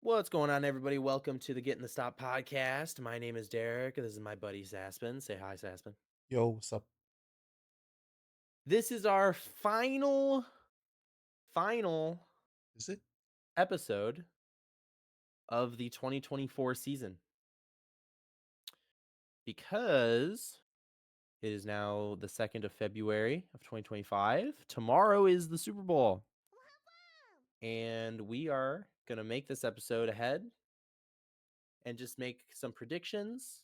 What's going on, everybody? Welcome to the GettingDaStop podcast. My name is Derek. This is my buddy Saspin. Say hi, Saspin. Yo, what's up? This is our final Is it? episode of the 2024 season because it is now the 2nd of February of 2025. Tomorrow is the Super Bowl, and we are going to make this episode ahead and just make some predictions,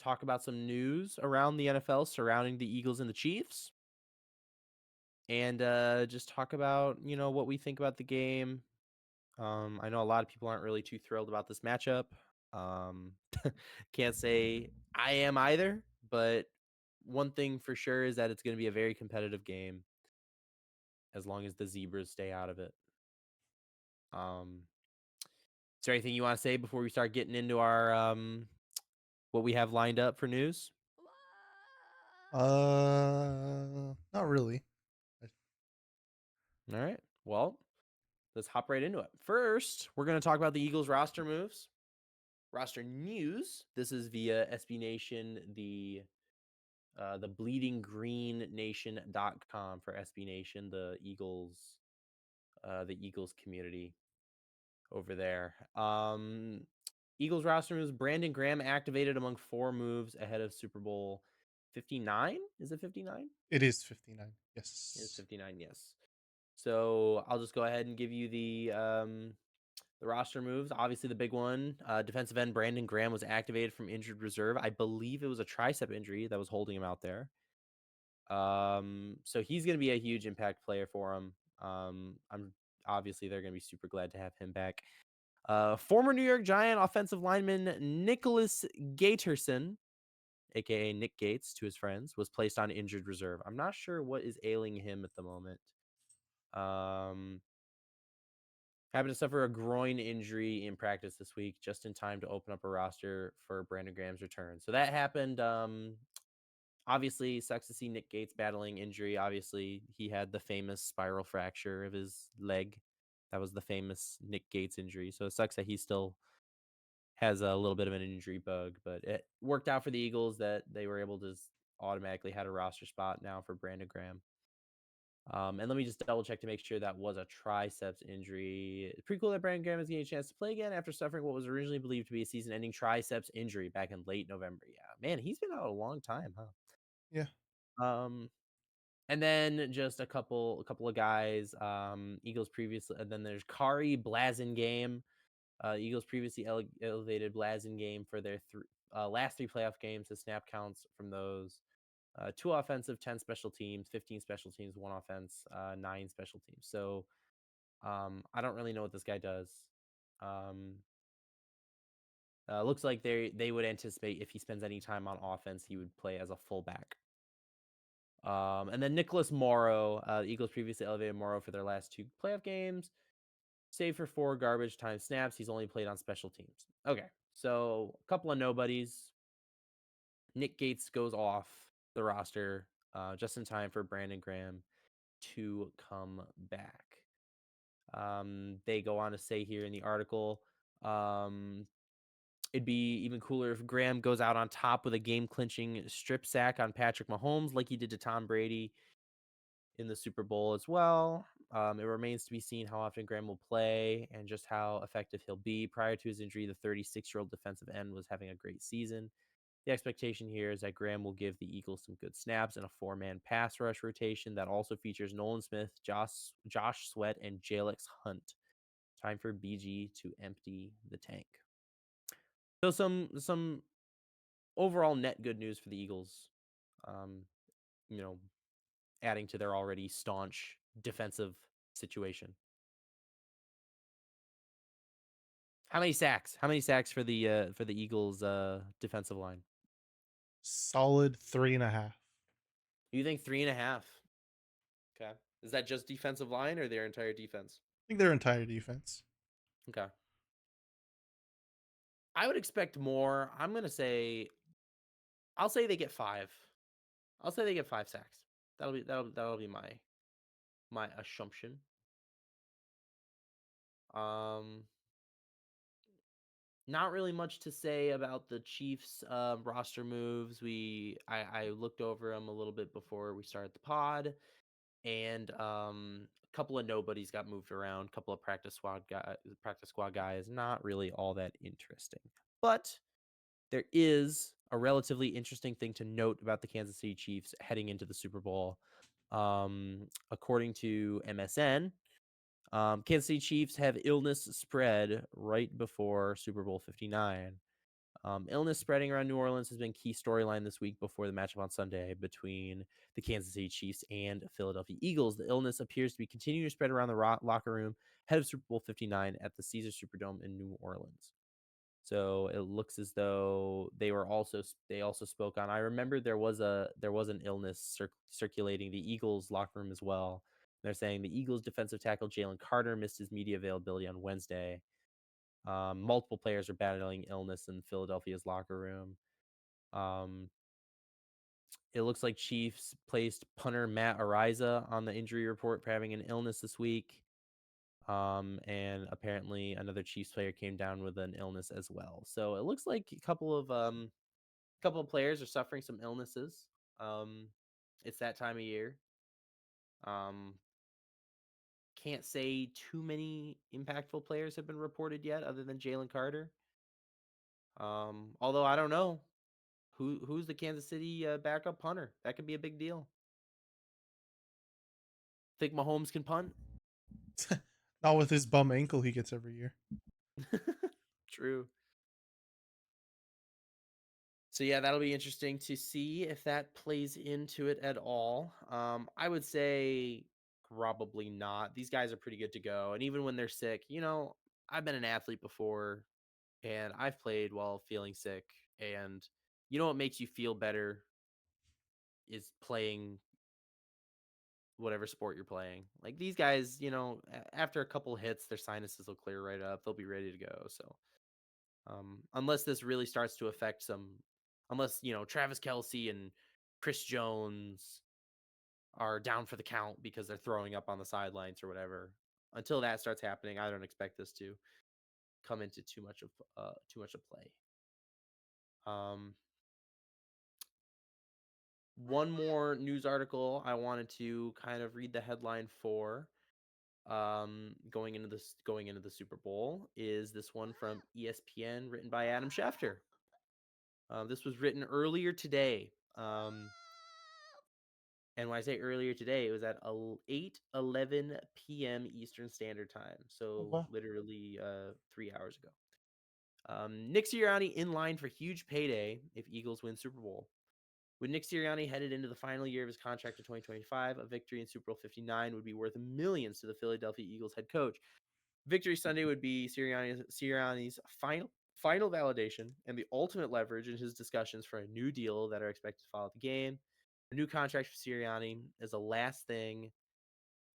talk about some news around the NFL surrounding the Eagles and the Chiefs, and just talk about what we think about the game. I know a lot of people aren't really too thrilled about this matchup. Um, can't say I am either, but one thing for sure is that it's going to be a very competitive game as long as the Zebras stay out of it. Is there anything you want to say before we start getting into our what we have lined up for news? Not really. I- All right. Well, let's hop right into it. First, we're going to talk about the Eagles roster moves. Roster news. This is via SB Nation, the bleedinggreennation.com for SB Nation, the Eagles community over there. Eagles roster moves. Brandon Graham activated among 4 moves ahead of Super Bowl 59. Is it 59? It is 59. It's Yes. 59, yes. So I'll just go ahead and give you the roster moves. Obviously, the big one, defensive end Brandon Graham was activated from injured reserve. I believe it was a tricep injury that was holding him out there. So he's going to be a huge impact player for him. I'm obviously they're going to be super glad to have him back. Former New York Giant offensive lineman Nicholas Gaterson, aka Nick Gates to his friends, was placed on injured reserve. I'm not sure what is ailing him at the moment. Um, Happened to suffer a groin injury in practice this week, just in time to open up a roster for Brandon Graham's return. So that happened. Obviously, sucks to see Nick Gates battling injury. Obviously, he had the famous spiral fracture of his leg. That was the famous Nick Gates injury. So it sucks that he still has a little bit of an injury bug, but it worked out for the Eagles that they were able to automatically had a roster spot now for Brandon Graham. And let me just double check to make sure that was a triceps injury. It's pretty cool that Brandon Graham is getting a chance to play again after suffering what was originally believed to be a season-ending triceps injury back in late November. Yeah, man, he's been out a long time, huh? Yeah. Um, and then just a couple of guys. Eagles previously, and then there's Kari Blasingame. Eagles previously elevated Blasingame for their last 3 playoff games. The snap counts from those: 2 offensive, 10 special teams, 15 special teams, 1 offense, 9 special teams. So I don't really know what this guy does. Um, Looks like they would anticipate if he spends any time on offense, he would play as a fullback. And then Nicholas Morrow, the Eagles previously elevated Morrow for their last 2 playoff games, save for 4 garbage time snaps. He's only played on special teams. Okay, so a couple of nobodies. Nick Gates goes off the roster just in time for Brandon Graham to come back. They go on to say here in the article, um, it'd be even cooler if Graham goes out on top with a game-clinching strip sack on Patrick Mahomes like he did to Tom Brady in the Super Bowl as well. It remains to be seen how often Graham will play and just how effective he'll be. Prior to his injury, the 36-year-old defensive end was having a great season. The expectation here is that Graham will give the Eagles some good snaps in a 4-man pass rush rotation that also features Nolan Smith, Josh Sweat, and Jalex Hunt. Time for BG to empty the tank. So some overall net good news for the Eagles. Um, you know, adding to their already staunch defensive situation. How many sacks? How many sacks for the Eagles defensive line? Solid 3.5. You think 3.5? Okay. Is that just defensive line or their entire defense? I think their entire defense. Okay. I would expect more. I'll say they get 5. I'll say they get 5 sacks. That'll be my assumption. Um Not really much to say about the Chiefs roster moves. I looked over them a little bit before we started the pod, and a couple of nobodies got moved around. A couple of practice squad guys. Not really all that interesting, but there is a relatively interesting thing to note about the Kansas City Chiefs heading into the Super Bowl. According to MSN, Kansas City Chiefs have illness spread right before Super Bowl 59. Illness spreading around New Orleans has been key storyline this week before the matchup on Sunday between the Kansas City Chiefs and Philadelphia Eagles. The illness appears to be continuing to spread around the locker room ahead of Super Bowl 59 at the Caesars Superdome in New Orleans. So it looks as though they also spoke on. I remember there was an illness circulating the Eagles locker room as well. They're saying the Eagles defensive tackle Jalen Carter missed his media availability on Wednesday. Multiple players are battling illness in Philadelphia's locker room. Um, it looks like Chiefs placed punter Matt Ariza on the injury report for having an illness this week. And apparently another Chiefs player came down with an illness as well. So it looks like a couple of players are suffering some illnesses. Um, it's that time of year. Um, can't say too many impactful players have been reported yet, other than Jalen Carter. Although I don't know who's the Kansas City backup punter. That could be a big deal. Think Mahomes can punt? Not with his bum ankle he gets every year. True. So yeah, that'll be interesting to see if that plays into it at all. I would say probably not. These guys are pretty good to go, and even when they're sick, I've been an athlete before, and I've played while feeling sick. And you know what makes you feel better is playing whatever sport you're playing. Like these guys, after a couple hits, their sinuses will clear right up. They'll be ready to go. So unless this really starts to affect unless Travis Kelsey and Chris Jones are down for the count because they're throwing up on the sidelines or whatever. Until that starts happening, I don't expect this to come into too much of play. Um, one more news article I wanted to kind of read the headline for going into the Super Bowl is this one from ESPN, written by Adam Schefter. This was written earlier today. And when I say earlier today, it was at 8:11 p.m. Eastern Standard Time. Oh, So wow. literally 3 hours ago. Nick Sirianni in line for huge payday if Eagles win Super Bowl. With Nick Sirianni headed into the final year of his contract in 2025, a victory in Super Bowl 59 would be worth millions to the Philadelphia Eagles head coach. Victory Sunday would be Sirianni's final validation and the ultimate leverage in his discussions for a new deal that are expected to follow the game. A new contract for Sirianni is the last thing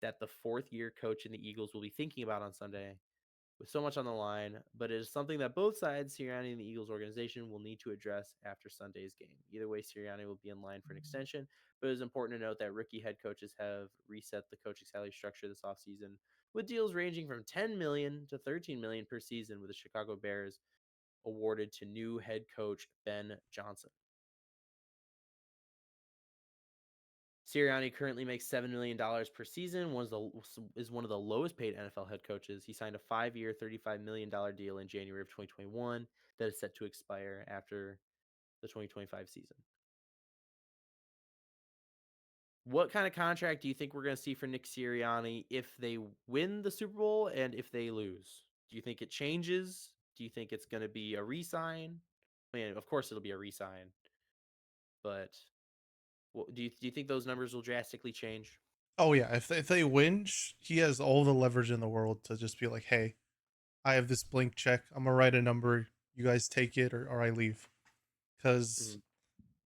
that the fourth-year coach in the Eagles will be thinking about on Sunday, with so much on the line, but it is something that both sides, Sirianni and the Eagles organization, will need to address after Sunday's game. Either way, Sirianni will be in line for an extension, but it is important to note that rookie head coaches have reset the coaching salary structure this offseason, with deals ranging from $10 million to $13 million per season, with the Chicago Bears awarded to new head coach Ben Johnson. Sirianni currently makes $7 million per season, is one of the lowest paid NFL head coaches. He signed a 5-year, $35 million deal in January of 2021 that is set to expire after the 2025 season. What kind of contract do you think we're going to see for Nick Sirianni if they win the Super Bowl and if they lose? Do you think it changes? Do you think it's going to be a re-sign? I mean, of course it'll be a re-sign, but do you think those numbers will drastically change? Oh yeah, if they win, he has all the leverage in the world to just be like, "Hey, I have this blank check. I'm gonna write a number. You guys take it, or I leave." Because Mhm.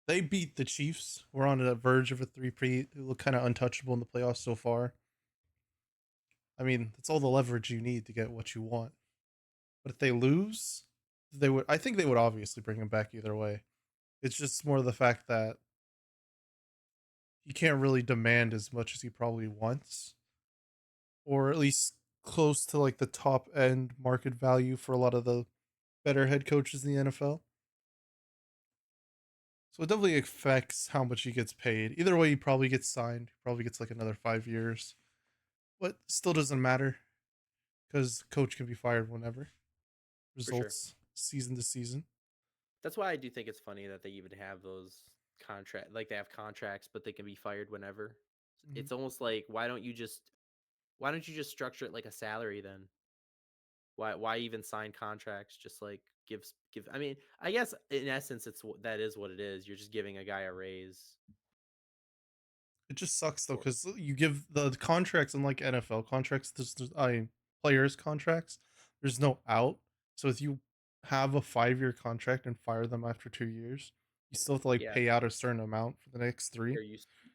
they beat the Chiefs. We're on the verge of a three-peat. They look kind of untouchable in the playoffs so far. I mean, that's all the leverage you need to get what you want. But if they lose, they would. I think they would obviously bring him back either way. It's just more the fact that he can't really demand as much as he probably wants, or at least close to like the top end market value for a lot of the better head coaches in the NFL. So it definitely affects how much he gets paid. Either way, he probably gets signed. He probably gets like another 5 years, but still doesn't matter because coach can be fired whenever. For sure. Results season to season. That's why I do think it's funny that they even have those contract like they have contracts, but they can be fired whenever. Mhm. It's almost like why don't you just structure it like a salary then? Why even sign contracts? Just like give. I mean, I guess in essence, that is what it is. You're just giving a guy a raise. It just sucks though For because you give the contracts, unlike NFL contracts, players contracts. There's no out. So if you have a 5 year contract and fire them after 2 years, you still have to like yeah, pay out a certain amount for the next three.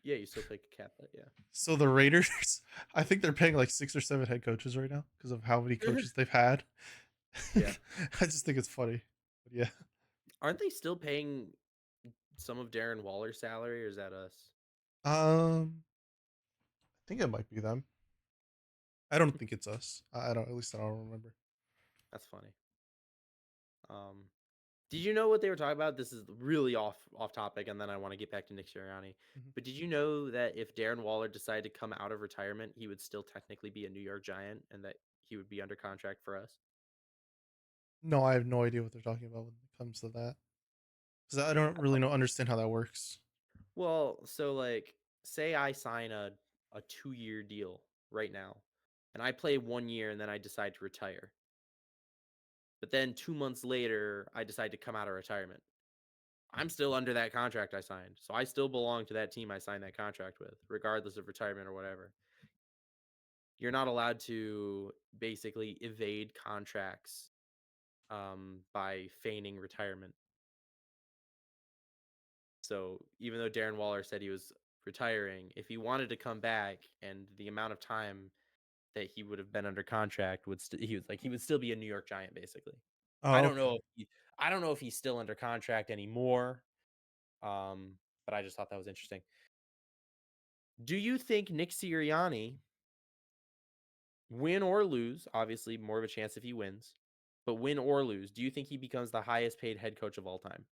yeah, you still take a cap that, yeah. So the Raiders, I think they're paying like 6 or 7 head coaches right now because of how many coaches they've had. Yeah. I just think it's funny. But yeah. Aren't they still paying some of Darren Waller's salary, or is that us? I think it might be them. I don't think it's us. I don't. At least I don't remember. That's funny. Um, did you know what they were talking about? This is really off topic, and then I want to get back to Nick Sirianni. Mhm. But did you know that if Darren Waller decided to come out of retirement, he would still technically be a New York Giant, and that he would be under contract for us? No, I have no idea what they're talking about when it comes to that because I don't really know understand how that works. Well, so like, say I sign a 2 year deal right now, and I play 1 year, and then I decide to retire. But then 2 months later, I decide to come out of retirement. I'm still under that contract I signed. So I still belong to that team I signed that contract with, regardless of retirement or whatever. You're not allowed to basically evade contracts by feigning retirement. So even though Darren Waller said he was retiring, if he wanted to come back and the amount of time that he would have been under contract he would still be a New York Giant basically. I Oh, don't okay. know if I don't know if he's still under contract anymore. But I just thought that was interesting. Do you think Nick Sirianni, win or lose, obviously more of a chance if he wins, but win or lose, do you think he becomes the highest paid head coach of all time?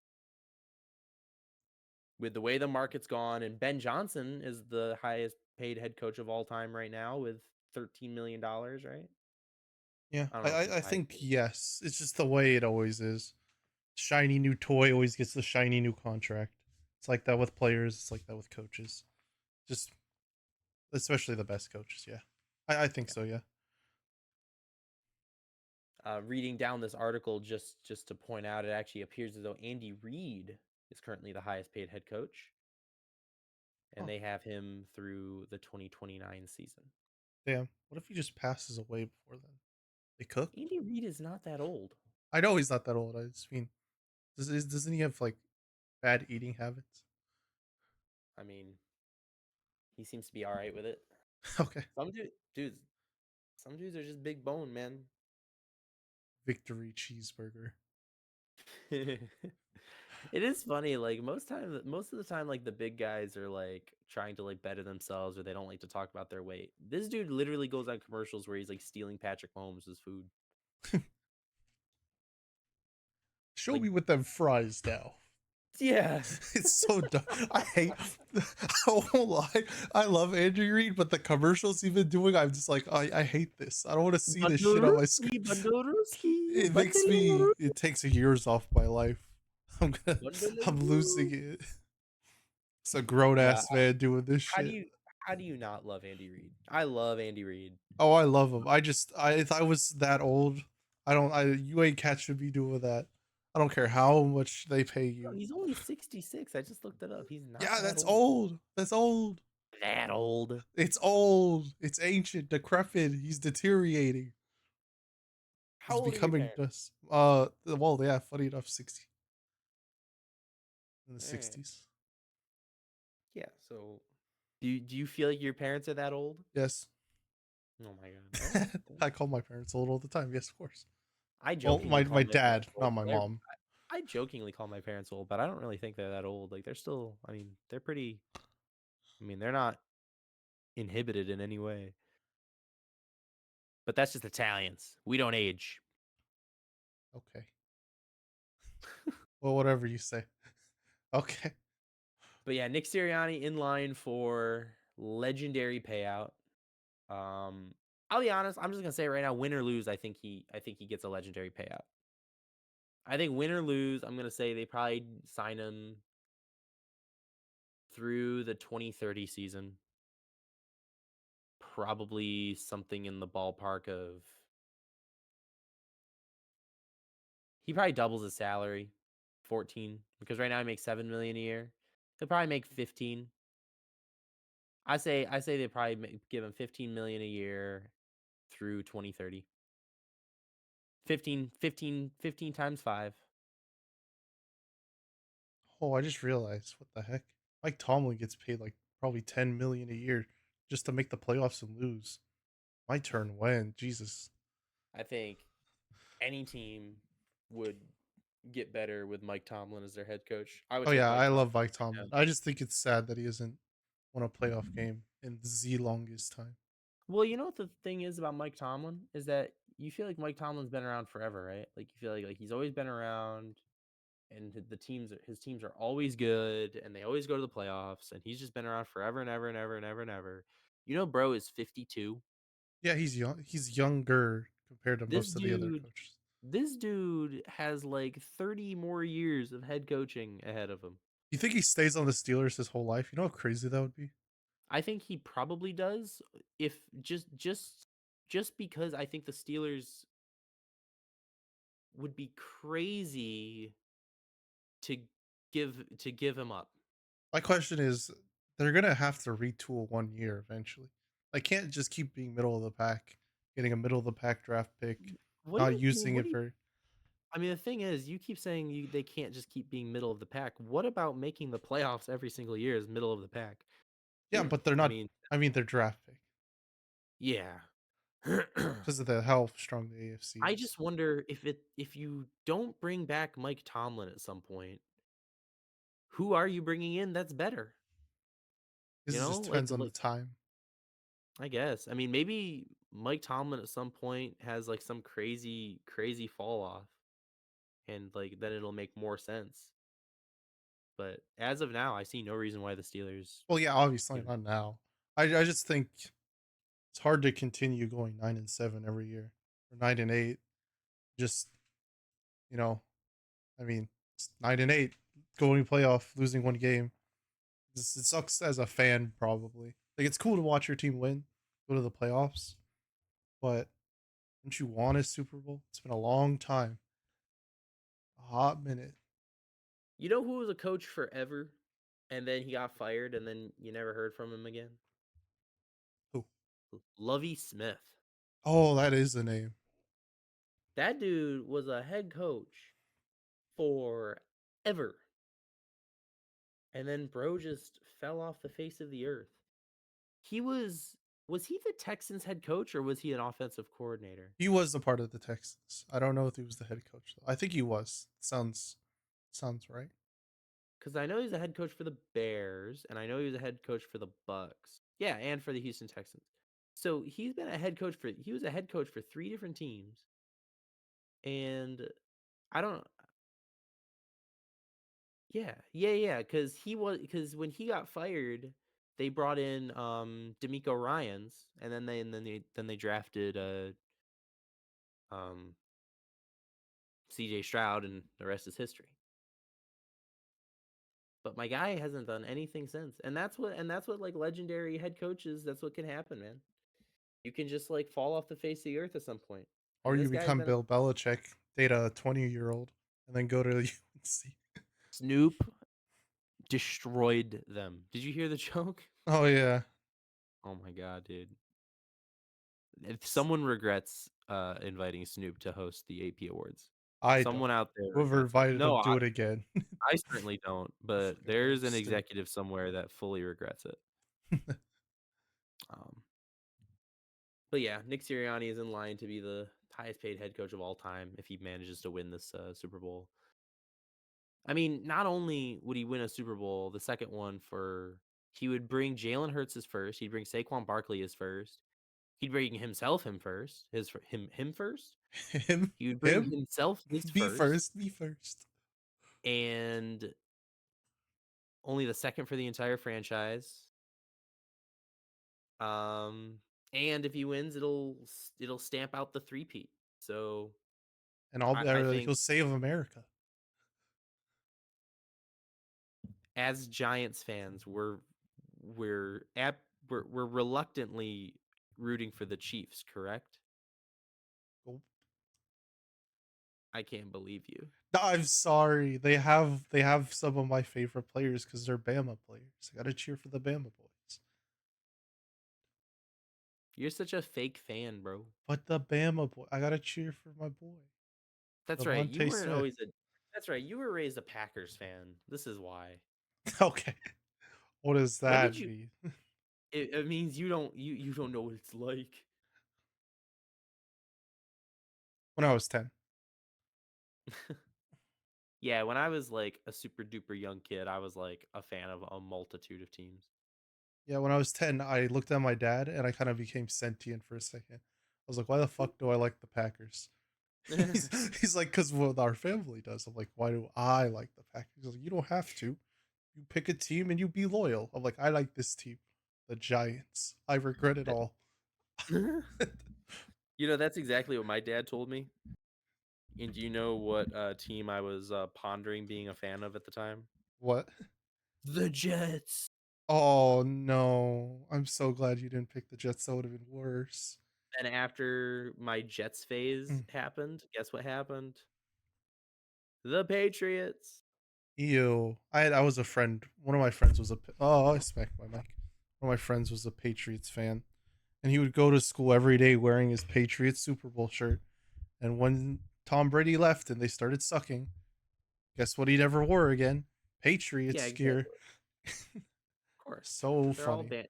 With the way the market's gone, and Ben Johnson is the highest paid head coach of all time right now with $13 million, right? Yeah, I don't I know if he's I I the highest think paid. yes. It's just the way it always is. Shiny new toy always gets the shiny new contract. It's like that with players. It's like that with coaches. Just especially the best coaches. Yeah, I think Yeah. so. Yeah. Reading down this article just to point out, it actually appears as though Andy Reid is currently the highest paid head coach, and Oh they have him through the 2029 season. damn. What if he just passes away before then? They cooked. Andy Reid is not that old. I know he's not that old. I just mean, doesn't he have like bad eating habits? I mean, he seems to be all right with it. Okay. Dudes, some dudes are just big bone, man. Victory cheeseburger. It is funny. Like most of the time, like the big guys are like trying to like better themselves, or they don't like to talk about their weight. This dude literally goes on commercials where he's like stealing Patrick Mahomes' food. Show Like, me with them fries now. yeah, It's so dumb. I hate. I won't lie. I love Andrew Reid, but the commercials he's been doing, I'm just like, I hate this. I don't want to see this shit on my screen. Banderuski, Banderuski, It makes me. Banderuski, It takes years off my life. I'm gonna. I'm losing Banderuski. it. It's a grown Yeah, ass man doing this how do shit. you how do you not love Andy Reid? I love Andy Reid. Oh, I love him. I just. If I was that old, I don't. You ain't catching me doing that. I don't care how much they pay Bro, you. he's only 66. I just looked it up. He's not Yeah, that that's old. old. That's old. That old. It's old. It's ancient, decrepit. He's deteriorating. How He's old are your becoming parents? dust. Well, yeah, funny enough, 60 in the All right. 60s. Yeah. So, do you feel like your parents are that old? Yes. Oh my god. All right. Then. I call my parents old all the time. Yes, of course. I Well, jokingly my call my dad, parents not old, my but mom. I jokingly call my parents old, but I don't really think they're that old. Like they're still. I mean, they're pretty. I mean, they're not inhibited in any way. But that's just Italians. We don't age. Okay. Well, whatever you say. Okay. But yeah, Nick Sirianni in line for legendary payout. Um, I'll be honest. I'm just gonna say right now, win or lose, I think he gets a legendary payout. I think win or lose, I'm gonna say they probably sign him through the 2030 season. Probably something in the ballpark of he probably doubles his salary, 14, because right now he makes 7 million a year. He'll probably make 15. I say they probably give him 15 million a year through 2030. 15 times 5. Oh, I just realized what the heck. Mike Tomlin gets paid like probably 10 million a year just to make the playoffs and lose. My turn when? Jesus. I think any team would get better with Mike Tomlin as their head coach. I would Oh take yeah, Mike I Tomlin love Mike right Tomlin. now. I just think it's sad that he hasn't won a playoff game in the longest time. Well, you know what the thing is about Mike Tomlin is that you feel like Mike Tomlin's been around forever, right? Like you feel like he's always been around, and his teams are always good, and they always go to the playoffs, and he's just been around forever and ever and ever and ever and ever. You know, bro is 52. Yeah, he's young. He's younger compared to This most of the other dude, coaches. this dude has like 30 more years of head coaching ahead of him. You think he stays on the Steelers his whole life? You know how crazy that would be? I think he probably does if just because I think the Steelers would be crazy to give him up. My question is, they're gonna have to retool 1 year eventually. I can't just keep being middle of the pack, getting a middle of the pack draft pick, What do not you using what it do you very. I mean, the thing is, you keep saying they can't just keep being middle of the pack. What about making the playoffs every single year as middle of the pack? Yeah, but they're I not. mean, I mean, their draft pick yeah. because of the how strong the AFC I is. just wonder if you don't bring back Mike Tomlin at some point, who are you bringing in that's better? You This know, just depends on the time. I guess. I mean, maybe Mike Tomlin at some point has like some crazy fall off, and like then it'll make more sense. But as of now, I see no reason why the Steelers, Well, yeah, obviously you know, not now. I just think it's hard to continue going 9-7 every year or 9-8. Just you know, I mean, it's 9-8, going playoff, losing one game. It sucks as a fan, probably. Like it's cool to watch your team win, go to the playoffs, but don't you want a Super Bowl? It's been a long time, a hot minute. you know who was a coach forever, and then he got fired, and then you never heard from him again. Who? Lovey Smith. Oh, that is the name. That dude was a head coach forever, and then bro just fell off the face of the earth. He was he the Texans head coach or was he an offensive coordinator? He was a part of the Texans. I don't know if he was the head coach though. I think he was. Sounds right. Because I know he's a head coach for the Bears, and I know he was a head coach for the Bucks. Yeah, and for the Houston Texans. So he was a head coach for three different teams. And I don't yeah, because when he got fired, they brought in D'Amico Ryans, and then they drafted um CJ Stroud, and the rest is history. But my guy hasn't done anything since. And that's what like legendary head coaches, that's what can happen, man. You can just like fall off the face of the earth at some point. Or And you this guy's become been Bill Belichick, date a 20-year-old, and then go to UNC. Snoop destroyed them. Did you hear the joke? Oh yeah. Oh my god, dude. If someone regrets inviting Snoop to host the AP Awards. I Someone don't. out there Whoever regrets it. invited No, him, I, do it again. I certainly don't, You but fucking there's an monster. executive somewhere that fully regrets it. Um, but yeah, Nick Sirianni is in line to be the highest paid head coach of all time if he manages to win this Super Bowl. I mean, not only would he win a Super Bowl, the second one he would bring Jalen Hurts as first. He'd bring Saquon Barkley as first. He'd bring him first. Him first. him, He would bring him. himself his Be first. first. Be first. and only the second for the entire franchise. Um, and if he wins, it'll stamp out the three-peat. So And all I think he'll save America. as Giants fans, we're at we're reluctantly rooting for the Chiefs, correct? Oh, I can't believe you. no, I'm sorry. They have some of my favorite players because they're Bama players. I gotta cheer for the Bama boys. You're such a fake fan, bro. But the Bama boy, I gotta cheer for my boy, That's right. You Devontae weren't Smith. always a That's right. You were raised a Packers fan. This is why. Okay, what does When did that you mean? it means you don't know what it's like. When I was 10. Yeah, when I was like a super duper young kid, I was like a fan of a multitude of teams. Yeah, when I was 10, I looked at my dad and I kind of became sentient for a second. I was like, why the fuck do I like the Packers? he's he's like, because what our family does. I'm like, why do I like the Packers? He's like, you don't have to. You pick a team and you be loyal. I'm like, I like this team, the Giants. I regret it all. You know, that's exactly what my dad told me. And do you know what team I was pondering being a fan of at the time? What? The Jets. Oh no! I'm so glad you didn't pick the Jets. That would have been worse. And after my Jets phase Mm. happened, guess what happened? The Patriots. Ew! I was a friend. One of my friends was a. Oh, I smacked my mic. One of my friends was a Patriots fan, and he would go to school every day wearing his Patriots Super Bowl shirt. And when Tom Brady left and they started sucking, guess what he never wore again? Yeah, Patriots gear. exactly. Of course. So They're all funny.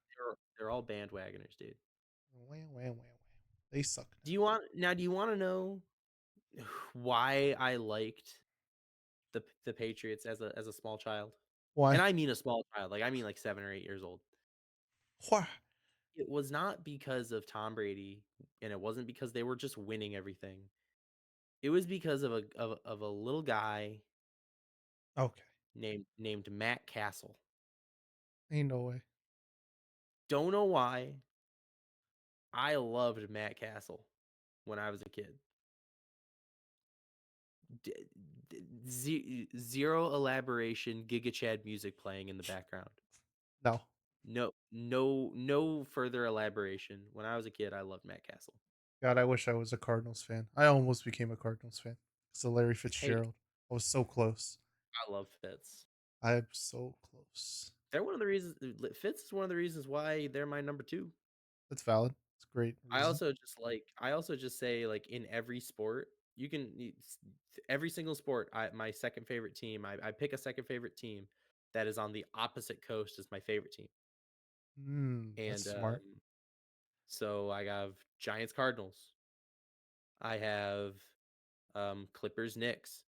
they're all bandwagoners, dude. Wah, wah, wah, wah. They suck now. Do you want to know why I liked the Patriots as a small child? And Why? I mean a small child, like I mean like 7 or 8 years old. Why? It was not because of Tom Brady, and it wasn't because they were just winning everything. It was because of a little guy Okay. named Matt Castle. Ain't no way. Don't know why. I loved Matt Castle when I was a kid. D- Zero elaboration, Giga Chad music playing in the background. No. No further elaboration. When I was a kid, I loved Matt Castle. God, I wish I was a Cardinals fan. I almost became a Cardinals fan. It's a Larry Hey, Fitzgerald. I was so close. I love Fitz. I'm so close. They're one of the reasons. Fitz is one of the reasons why they're my number two. That's valid. It's a great reason. I also just say like in every sport, every single sport, my second favorite team, I pick a second favorite team that is on the opposite coast as my favorite team. That's And smart. so I have Giants Cardinals. I have Clippers Knicks.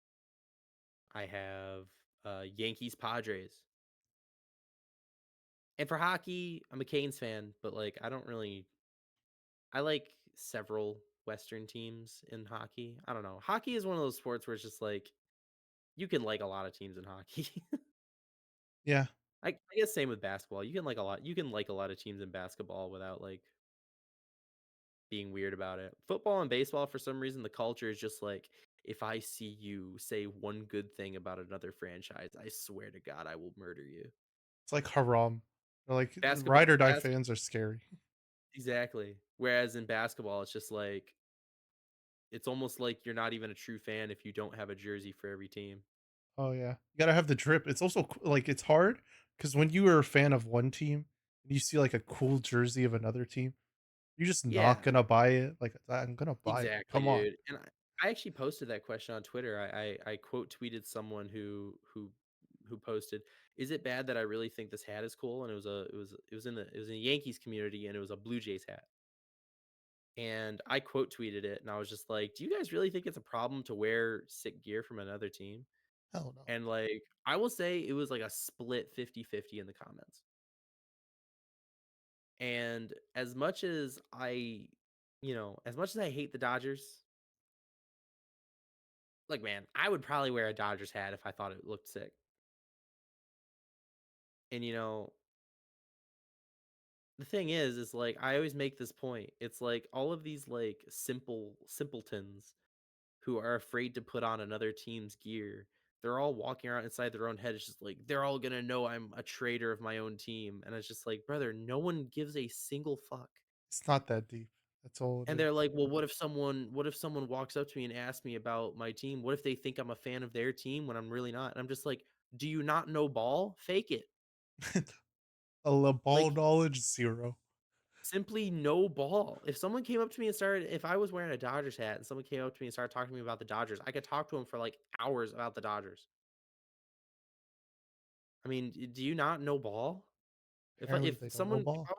I have Yankees Padres. And for hockey, I'm a Canes fan, but like I don't really I like several Western teams in hockey. I don't know. Hockey is one of those sports where it's just like you can like a lot of teams in hockey. Yeah. I guess same with basketball. You can like a lot of teams in basketball without like being weird about it. Football and baseball, for some reason, the culture is just like if I see you say one good thing about another franchise, I swear to God, I will murder you. It's like haram. They're like Basketball, ride or die fans are scary. exactly. Whereas in basketball, it's just like it's almost like you're not even a true fan if you don't have a jersey for every team. Oh yeah. You gotta have the drip. It's also like it's hard because when you are a fan of one team and you see like a cool jersey of another team, you're just not Yeah, gonna buy it. Like I'm gonna buy it. exactly, Come on. dude. And I actually posted that question on Twitter. I quote tweeted someone who posted, "Is it bad that I really think this hat is cool?" And it was in the Yankees community, and it was a Blue Jays hat. And I quote tweeted it, and I was just like, "Do you guys really think it's a problem to wear sick gear from another team?" Hell no. And like, I will say it was like a split 50-50 in the comments. And as much as as much as I hate the Dodgers, Look, man, I would probably wear a Dodgers hat if I thought it looked sick. And the thing is like I always make this point. It's like all of these like simpletons who are afraid to put on another team's gear. They're all walking around inside their own head. It's just like they're all gonna know I'm a traitor of my own team. And it's just like, brother, no one gives a single fuck. It's not that deep. That's all it And is. they're like, well, what if someone walks up to me and asks me about my team? What if they think I'm a fan of their team when I'm really not? And I'm just like, do you not know ball? Fake it. Ball Like knowledge 0. simply no ball. If someone came up to me and started, if I was wearing a Dodgers hat and someone came up to me and started talking to me about the Dodgers, I could talk to them for like hours about the Dodgers. I mean, do you not know ball? If I Apparently if they don't know someone ball.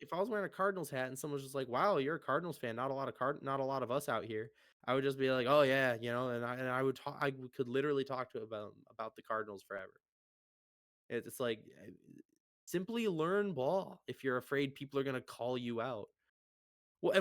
if I was wearing a Cardinals hat and someone was just like, "Wow, you're a Cardinals fan. Not a lot of us out here." I would just be like, "Oh yeah, and I would talk. Could literally talk to about the Cardinals forever. It's like simply learn ball if you're afraid people are gonna call you out. Well,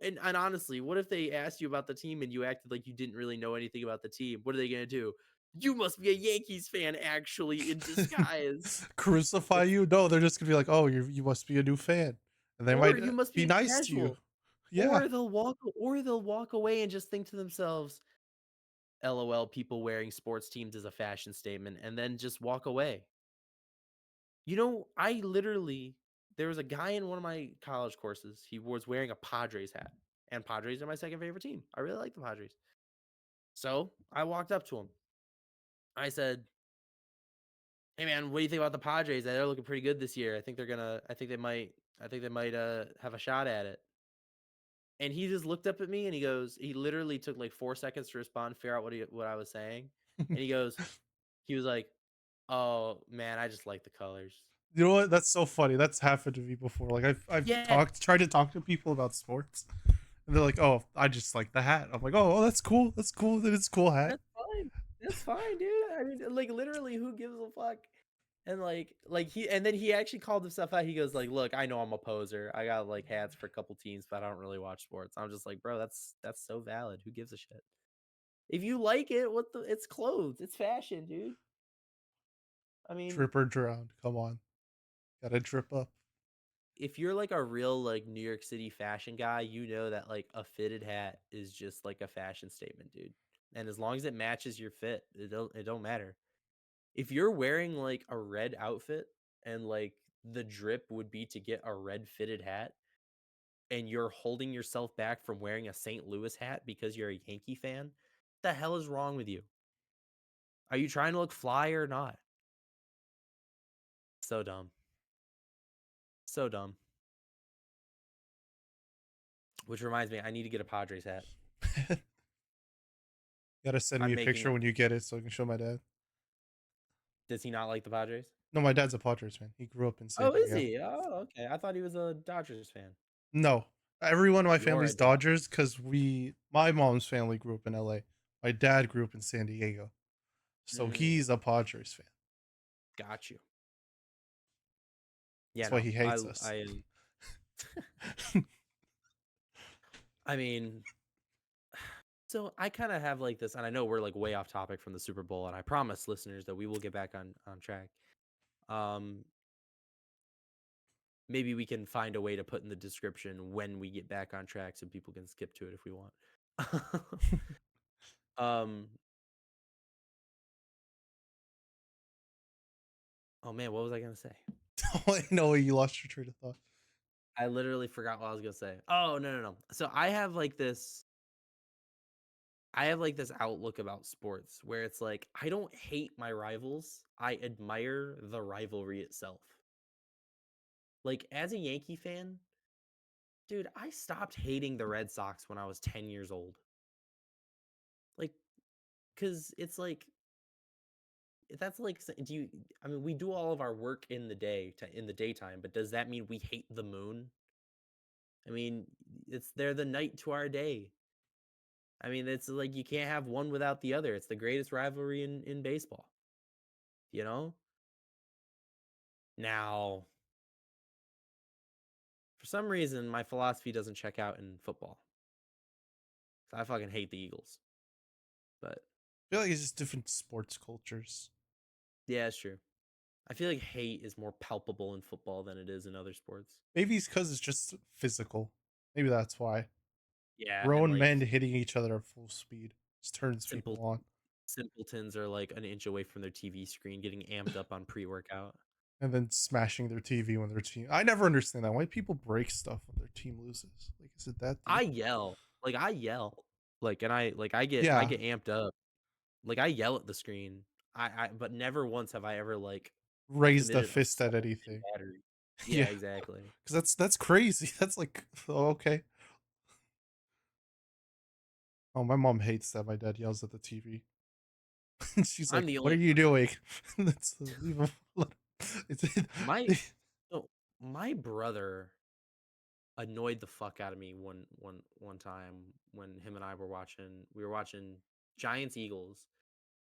and and honestly, what if they asked you about the team and you acted like you didn't really know anything about the team? What are they gonna do? You must be a Yankees fan, actually, in disguise. Crucify It's you? No, they're just gonna be like, "Oh, you must be a new fan," and they or might you must be be a nice to you. casual. Yeah, Or they'll walk away and just think to themselves, "LOL, people wearing sports teams is a fashion statement," and then just walk away. I literally there was a guy in one of my college courses. He was wearing a Padres hat, and Padres are my second favorite team. I really like the Padres. So I walked up to him. I said, "Hey man, what do you think about the Padres? They're looking pretty good this year. I think they're gonna. I think they might have a shot at it." And he just looked up at me and he goes, he literally took like 4 seconds to respond, figure out what I was saying, and he was like, "Oh man, I just like the colors." you know what? That's so funny. That's happened to me before. Like I've Yeah, tried to talk to people about sports, and they're like, "Oh, I just like the hat." I'm like, "Oh, that's cool. That's cool. That it's a cool hat." that's fine. That's fine, dude. I mean, like literally, who gives a fuck? And and then he actually called himself out. He goes like, "Look, I know I'm a poser. I got like hats for a couple teams, but I don't really watch sports." I'm just like, bro, that's so valid. Who gives a shit? If you like it, it's clothes, it's fashion, dude. I mean, Drip or drown. Come on, gotta drip up. if you're like a real like New York City fashion guy, you know that like a fitted hat is just like a fashion statement, dude. And as long as it matches your fit, it don't matter. If you're wearing like a red outfit and like the drip would be to get a red fitted hat and you're holding yourself back from wearing a St. Louis hat because you're a Yankee fan, the hell is wrong with you? Are you trying to look fly or not? So dumb. So dumb. Which reminds me, I need to get a Padres hat. Gotta send me I'm a making picture it. when you get it so I can show my dad. Does he not like the Padres? No, my dad's a Padres fan. He grew up in San Oh, is Diego. he? Oh, okay. I thought he was a Dodgers fan. No, everyone in my You're family's a Dodger. Dodgers because my mom's family grew up in LA. My dad grew up in San Diego, so Mm, he's a Padres fan. got you. Yeah, That's why no. he hates us. I mean, so I kind of have like this, and I know we're like way off topic from the Super Bowl, and I promise listeners that we will get back on track. Um, Maybe we can find a way to put in the description when we get back on track, so people can skip to it if we want. um, oh man, what was I gonna say? I know you lost your train of thought. I literally forgot what I was gonna say. Oh no, no, no. So I have like this outlook about sports where it's like I don't hate my rivals. I admire the rivalry itself. Like as a Yankee fan, dude, I stopped hating the Red Sox when I was 10 years old. Like cuz it's like that's like do you I mean we do all of our work in the in the daytime, but does that mean we hate the moon? I mean, they're the night to our day. I mean, it's like you can't have one without the other. It's the greatest rivalry in baseball, you know? Now, for some reason, my philosophy doesn't check out in football. So I fucking hate the Eagles. But I feel like it's just different sports cultures. yeah, it's true. I feel like hate is more palpable in football than it is in other sports. Maybe it's because it's just physical. Maybe that's why. Yeah, and Grown like men hitting each other at full speed just turns simple people on. simpletons are like an inch away from their TV screen getting amped up on pre-workout. And then smashing their TV when their team. I never understand that. Why people break stuff when their team loses? Like, is it that I deep? yell. Like I yell. I Yeah, get amped up. Like I yell at the screen. But never once have I ever like raised a committed fist at assault and anything. battery. Yeah, Yeah, exactly. because that's crazy. That's like, oh, okay. Oh, my mom hates that my dad yells at the TV. She's I'm like, the "What are only you doing?" Let's leave him. It's my so my brother annoyed the fuck out of me one time when him and I were watching Giants Eagles.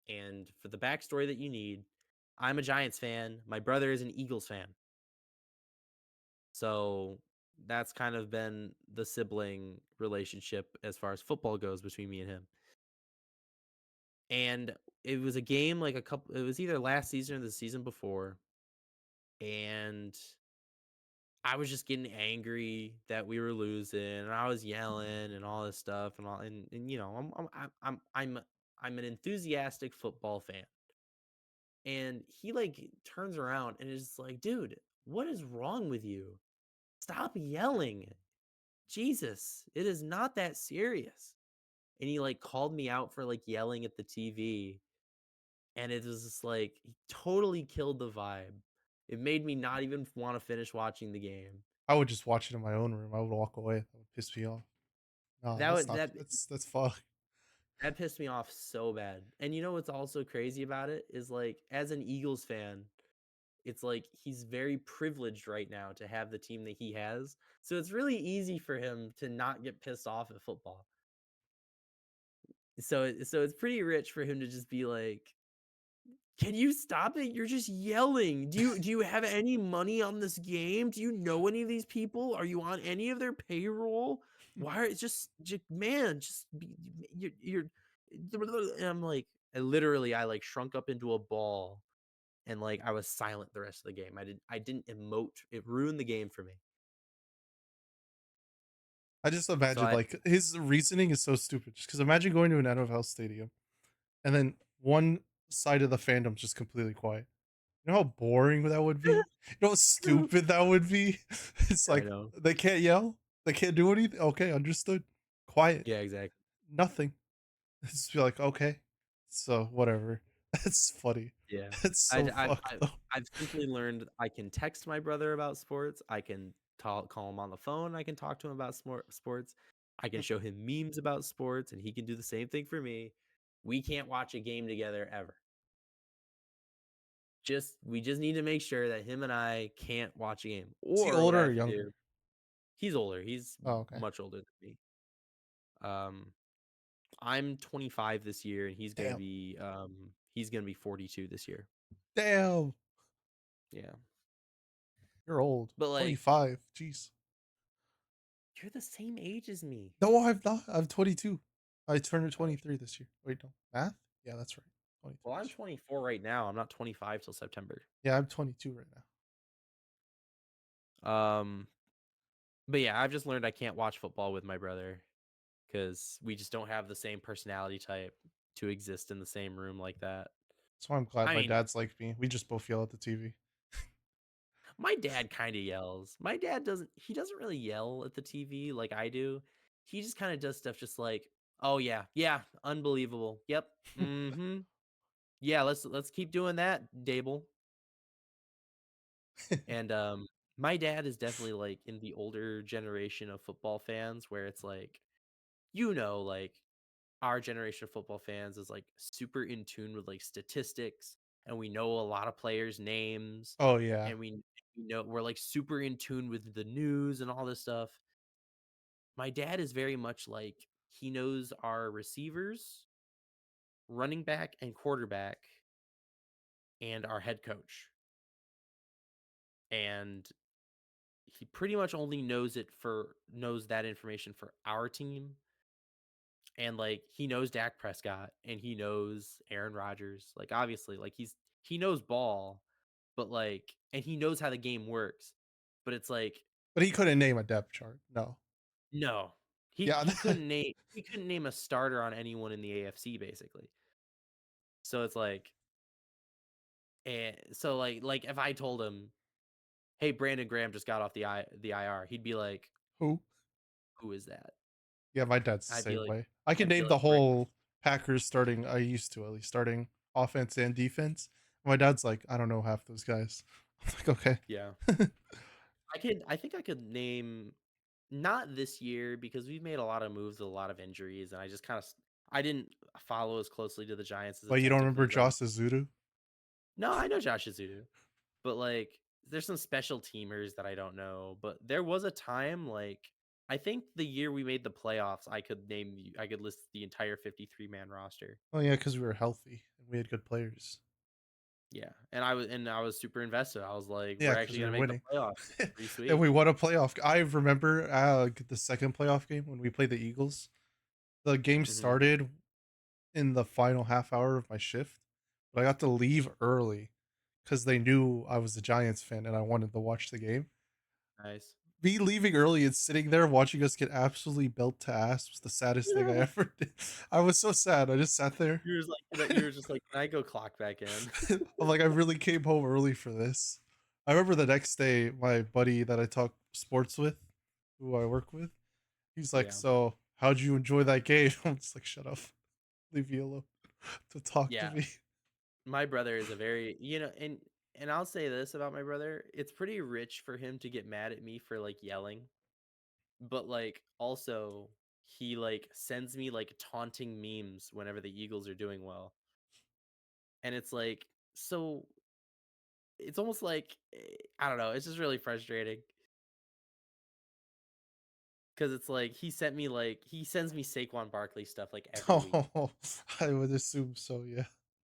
And for the backstory that you need, I'm a Giants fan. My brother is an Eagles fan. So that's kind of been the sibling relationship as far as football goes between me and him. And it was a game like it was either last season or the season before. And I was just getting angry that we were losing, and I was yelling and all this stuff, and all, and you know, I'm an enthusiastic football fan, and he like turns around and is like, "Dude, what is wrong with you? Stop yelling! Jesus, it is not that serious." And he like called me out for like yelling at the TV, and it was just like he totally killed the vibe. It made me not even want to finish watching the game. I would just watch it in my own room. I would walk away. That would piss me off. No, That that's would not. that That's fuck. That pissed me off so bad. And you know what's also crazy about it is like as an Eagles fan, it's like he's very privileged right now to have the team that he has. So it's really easy for him to not get pissed off at football. So it's pretty rich for him to just be like, "Can you stop it? You're just yelling. Do you have any money on this game? Do you know any of these people? Are you on any of their payroll? Why are it's just man, just be, you're." And I'm like, I like shrunk up into a ball and like I was silent the rest of the game. I didn't emote. It ruined the game for me. I just So imagine I like his reasoning is so stupid. Just because imagine going to an NFL stadium and then one side of the fandom's just completely quiet. You know how boring that would be? You know how stupid that would be? It's I like know. they can't yell, they can't do anything. Okay, understood. Quiet, Yeah, exactly. nothing. Just be like, okay, so whatever. That's funny. Yeah. That's I so I've fucked I've though. I've simply learned I can text my brother about sports. I can call him on the phone. I can talk to him about sports. I can show him memes about sports, and he can do the same thing for me. We can't watch a game together ever. We just need to make sure that him and I can't watch a game. Is he Or what I older or have to do, younger? he's older. He's Oh, okay. much older than me. Um, I'm 25 this year, and Damn. he's gonna be 42 this year. Damn. Yeah, You're old. but like 25. Jeez. you're the same age as me. No, I'm not. I'm 22. I turned Oh, 23 this year. Wait, no. Math? Yeah, that's right. 23 well, I'm this year. 24 right now. I'm not 25 till September. Yeah, I'm 22 right now. Um, but yeah, I've just learned I can't watch football with my brother because we just don't have the same personality type to exist in the same room like that. That's why I'm glad I my mean, dad's like me. We just both yell at the TV. my dad kind of yells. My dad doesn't. He doesn't really yell at the TV like I do. He just kind of does stuff just like, "Oh yeah, yeah, unbelievable. Yep, mm-hmm. Yeah, let's keep doing that, Dable." And my dad is definitely like in the older generation of football fans where it's like, like our generation of football fans is like super in tune with like statistics, and we know a lot of players' names, Oh, yeah. and we know we're like super in tune with the news and all this stuff. My dad is very much like he knows our receivers, running back and quarterback, and our head coach. And he pretty much only knows that information for our team, and like he knows Dak Prescott and he knows Aaron Rodgers. Like obviously, like he knows ball, but like and he knows how the game works. But it's like But he couldn't name a depth chart. No. no. He Yeah. he couldn't name he couldn't name a starter on anyone in the AFC basically. So it's like and so like if I told him, "Hey, Brandon Graham just got off the IR." He'd be like, Who? "Who is that?" Yeah, my dad's the I'd be same like way. I can I'd be name the like, "Brand." whole Packers starting. I used to at least starting offense and defense. My dad's like, I don't know half those guys. I'm like, okay. Yeah. I think I could name not this year because we've made a lot of moves with a lot of injuries and I just kind of I didn't follow as closely to the Giants as But you don't attentively remember as I Josh Azudu? No, I know Josh Azudu, but like there's some special teamers that I don't know, but there was a time like I think the year we made the playoffs, I could list the entire 53-man roster. Oh yeah, because we were healthy and we had good players. Yeah, and I was super invested. I was like, Yeah, we're because actually we gonna were make the winning. playoffs. This is pretty And sweet. we won a playoff. I remember the second playoff game when we played the Eagles. The game Hmm. started in the final half hour of my shift, but I got to leave early because they knew I was a Giants fan and I wanted to watch the game. Nice. Me leaving early and sitting there watching us get absolutely built to ass was the saddest thing I ever did. I was so sad. I just sat there. You were just you were just like, can I go clock back in? I'm like, I really came home early for this. I remember the next day, my buddy that I talk sports with, who I work with, he's like, Yeah, "So, how'd you enjoy that game?" I'm just like, "Shut up, leave me alone to talk to yeah. me." My brother is a very and I'll say this about my brother, it's pretty rich for him to get mad at me for like yelling, but like also he like sends me like taunting memes whenever the Eagles are doing well. And it's like so it's almost like I don't know, it's just really frustrating because it's like he sends me Saquon Barkley stuff like every week. Oh, I would assume so. Yeah.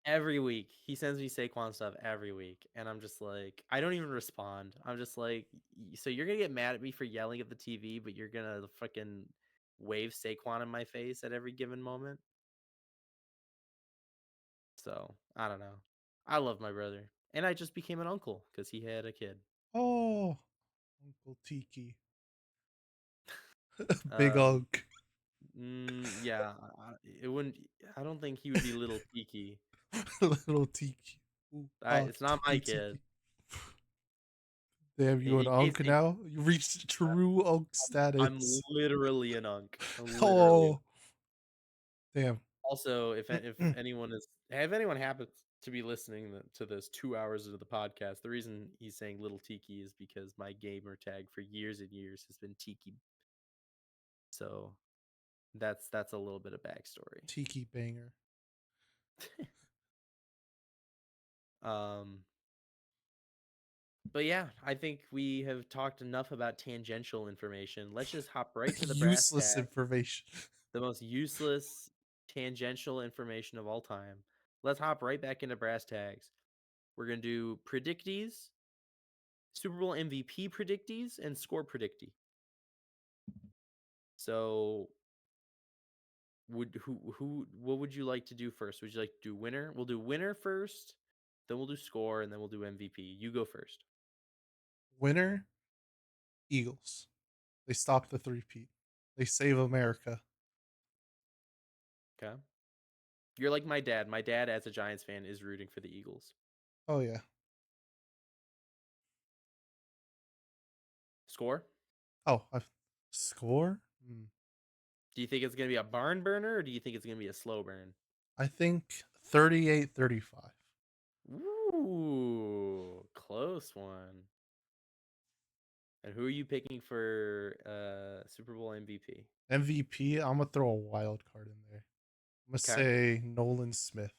Every week. He sends me Saquon stuff every week. And I'm just like, I don't even respond. I'm just like, so you're going to get mad at me for yelling at the TV, but you're going to fucking wave Saquon in my face at every given moment. So I don't know. I love my brother. And I just became an uncle because he had a kid. Oh, Uncle Tiki, Big Um, Unk, yeah, it wouldn't, I don't think he would be little Tiki. Little Tiki. Ooh, It's not my Tiki kid. Tiki. Damn, you an In case Unk now? You reached true Unk I'm status. literally an unk. I'm literally Oh, damn. Also, if anyone is if anyone happens to be listening to this 2 hours into the podcast, the reason he's saying little Tiki is because my gamer tag for years and years has been Tiki. So that's a little bit of backstory. Tiki banger. Um, but yeah, I think we have talked enough about tangential information. Let's just hop right to the brass Useless tag, information. the most useless tangential information of all time. Let's hop right back into brass tags. We're gonna do predictees, Super Bowl MVP predictees, and score predictee. So what would you like to do first? Would you like to do winner? We'll do winner first, then we'll do score, and then we'll do MVP. You go first. Winner, Eagles. They stop the three-peat. They save America. Okay. You're like my dad. My dad, as a Giants fan, is rooting for the Eagles. Oh yeah. Score? Oh, I've score. Hmm. Do you think it's gonna be a barn burner or do you think it's gonna be a slow burn? I think 38-35. Ooh, close one. And who are you picking for Super Bowl MVP? MVP. I'm gonna throw a wild card in there. I'm gonna Okay. say Nolan Smith.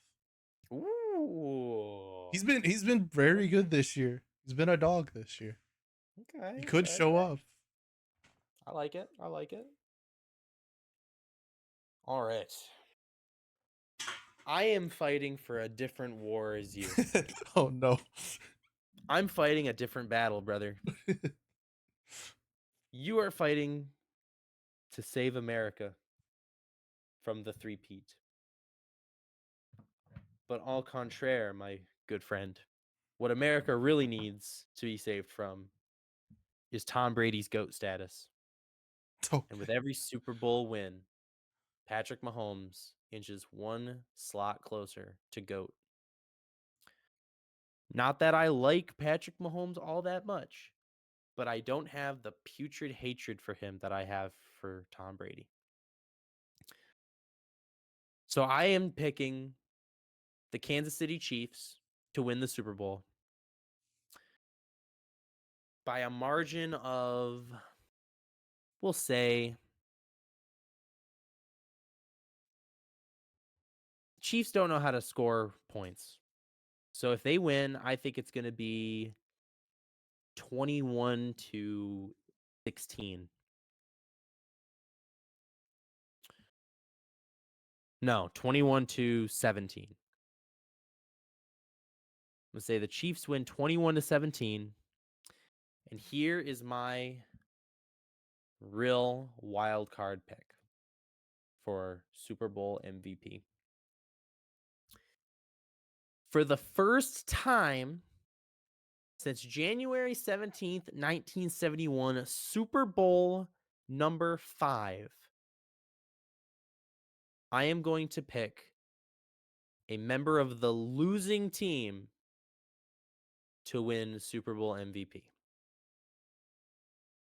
Ooh. He's been very good this year. He's been a dog this year. He Okay, could okay, show okay. up. I like it. I like it. All right. I am fighting for a different war as you. Oh no. I'm fighting a different battle, brother. You are fighting to save America. from the three-peat. But au contraire, my good friend, what America really needs to be saved from is Tom Brady's GOAT status. And with Okay. every Super Bowl win, Patrick Mahomes inches one slot closer to GOAT. Not that I like Patrick Mahomes all that much, but I don't have the putrid hatred for him that I have for Tom Brady. So I am picking the Kansas City Chiefs to win the Super Bowl by a margin of, we'll say, Chiefs don't know how to score points. So if they win, I think it's going to be 21-16. No, 21-17. I'm going to say the Chiefs win 21-17. And here is my real wild card pick for Super Bowl MVP. For the first time since January 17th, 1971, Super Bowl number 5, I am going to pick a member of the losing team to win Super Bowl MVP.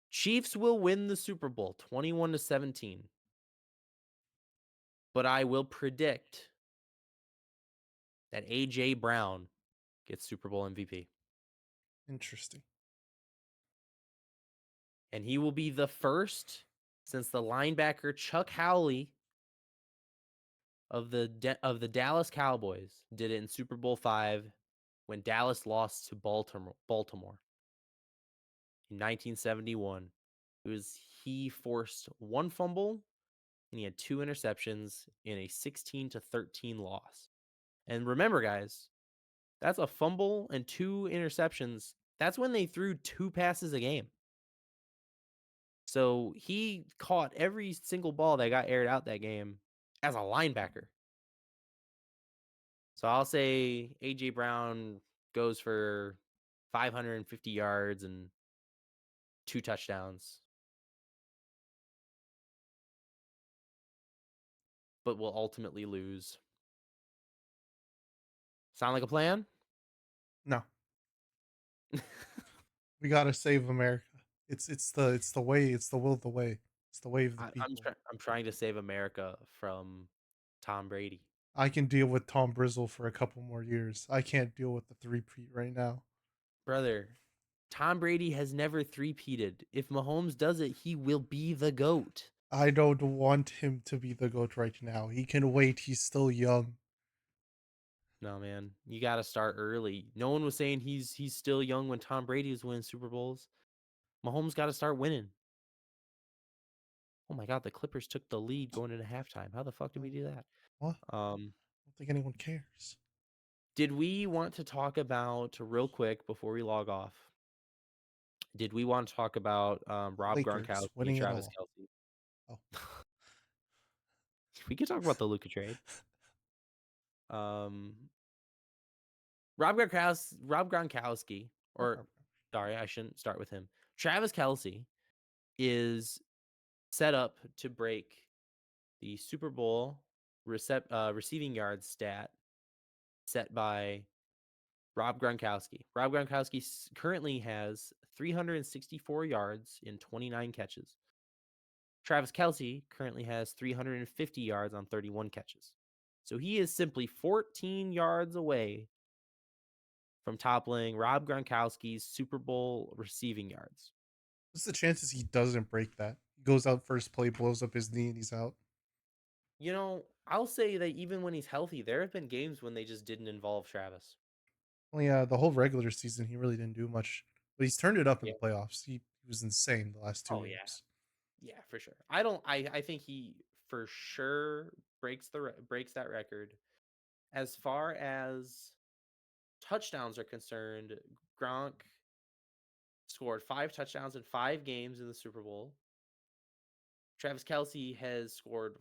Chiefs will win the Super Bowl 21-17. But I will predict that A.J. Brown gets Super Bowl MVP. Interesting. And he will be the first since the linebacker Chuck Howley of the Dallas Cowboys did it in Super Bowl 5 when Dallas lost to Baltimore in 1971. He forced one fumble and he had 2 interceptions in a 16-13 loss. And remember, guys, that's a fumble and 2 interceptions. That's when they threw 2 passes a game. So he caught every single ball that got aired out that game as a linebacker. So I'll say A.J. Brown goes for 550 yards and 2 touchdowns, but will ultimately lose. Sound like a plan? No, we gotta save America. It's the way. It's the will of the way. It's the way of the people. I'm trying to save America from Tom Brady. I can deal with Tom Brizzle for a couple more years. I can't deal with the three-peat right now. Brother, Tom Brady has never three-peated. If Mahomes does it, he will be the GOAT. I don't want him to be the GOAT right now. He can wait. He's still young. No, man, you got to start early. No one was saying he's still young when Tom Brady was winning Super Bowls. Mahomes got to start winning. Oh my God, the Clippers took the lead going into halftime. How the fuck did we do that? What? I don't think anyone cares. Did we want to talk about real quick before we log off? Did we want to talk about Rob Lakers Gronkowski and winning it Travis all. Kelsey? Oh, We could talk about the Luka trade. Um, Rob Gronkowski, or sorry, I shouldn't start with him. Travis Kelsey is set up to break the Super Bowl receiving yards stat set by Rob Gronkowski. Rob Gronkowski currently has 364 yards in 29 catches. Travis Kelsey currently has 350 yards on 31 catches. So he is simply 14 yards away from toppling Rob Gronkowski's Super Bowl receiving yards. what's the chances he doesn't break that? He goes out first play, blows up his knee, and he's out. You know, I'll say that even when he's healthy, there have been games when they just didn't involve Travis. Well, yeah, the whole regular season he really didn't do much, but he's turned it up in Yeah. the playoffs. He was insane the last two Oh yeah. games. Yeah, for sure. I think he for sure breaks that record. As far as touchdowns are concerned, Gronk scored 5 touchdowns in 5 games in the Super Bowl. Travis Kelsey has scored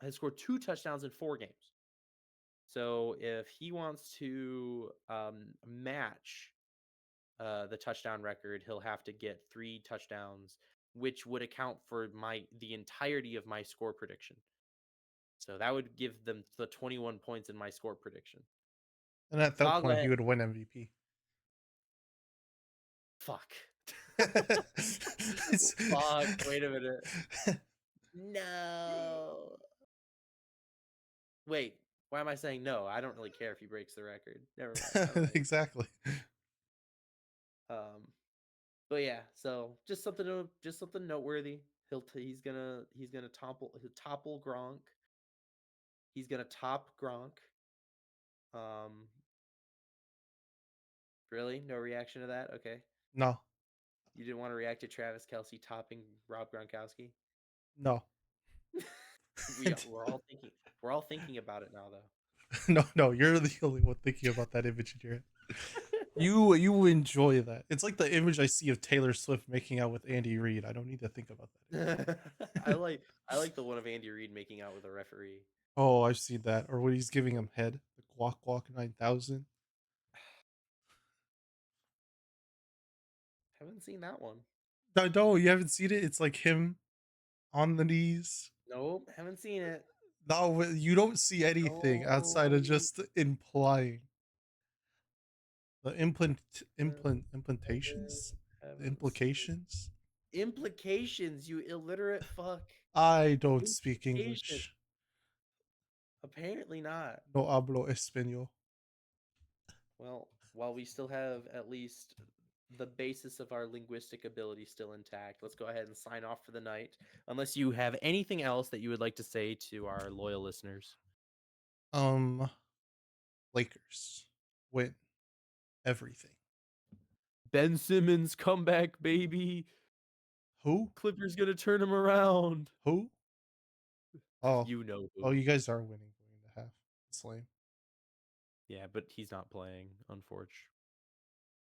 has scored 2 touchdowns in 4 games. So if he wants to match the touchdown record, he'll have to get 3 touchdowns, which would account for the entirety of my score prediction. So that would give them the 21 points in my score prediction. And at So that I'll go point, ahead. he would win MVP. Fuck. It's Fuck. Wait a minute. No. Wait. Why am I saying no? I don't really care if he breaks the record. Never mind. All right. exactly. Um. But yeah. So just something noteworthy. He's gonna topple Gronk. He's gonna top Gronk. Um. Really? No reaction to that? Okay. No, You didn't want to react to Travis Kelsey topping Rob Gronkowski? no, We're all thinking about it now though. no, no. You're the only one thinking about that image in your head. You enjoy that. It's like the image I see of Taylor Swift making out with Andy Reid. I don't need to think about that. I like the one of Andy Reid making out with a referee. Oh, I've seen that. Or when he's giving him head, the Guac Guac 9000. Haven't seen that one. No, no, you haven't seen it. It's like him on the knees. Nope, haven't seen it. No, you don't see anything outside of No, just implying the haven't, implantations, the haven't seen implications. implications. You illiterate fuck. I don't speak Implication. English. Apparently not. No hablo español. Well, while we still have at least the basis of our linguistic ability still intact, let's go ahead and sign off for the night. Unless you have anything else that you would like to say to our loyal listeners. Um, Lakers win everything. Ben Simmons comeback, baby. Who? Clippers gonna turn him around. Who? Oh, You know oh, who. you guys are winning going to half. It's lame. Yeah, but he's not playing, unfortunately.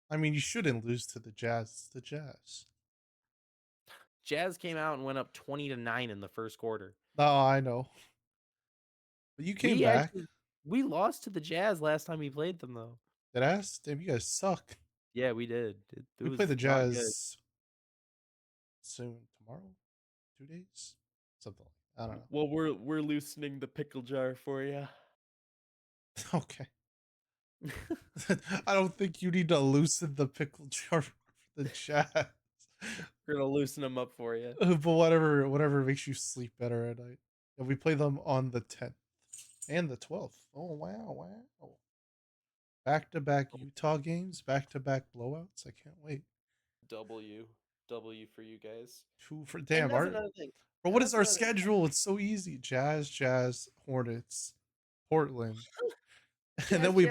I mean, you shouldn't lose to the Jazz. It's the Jazz. Jazz came out and went up 20-9 in the first quarter. No, I know. But you came We back. actually we lost to the Jazz last time we played them though. That ass? Damn, you guys suck. Yeah, we did. It We play was the not good. Jazz soon. Tomorrow? 2 days? Something like I don't Well, we're loosening the pickle jar for you. know. Okay. I don't think you need to loosen the pickle jar for the Jazz. We're gonna loosen them up for you. But whatever makes you sleep better at night. And we play them on the 10th and the 12th. Oh wow. Back to back Utah games, back to back blowouts. I can't wait. W for you guys. Two for And damn that's art. another thing. Bro, And what is that's our another schedule? It's so easy. Jazz, Hornets, Portland. And then we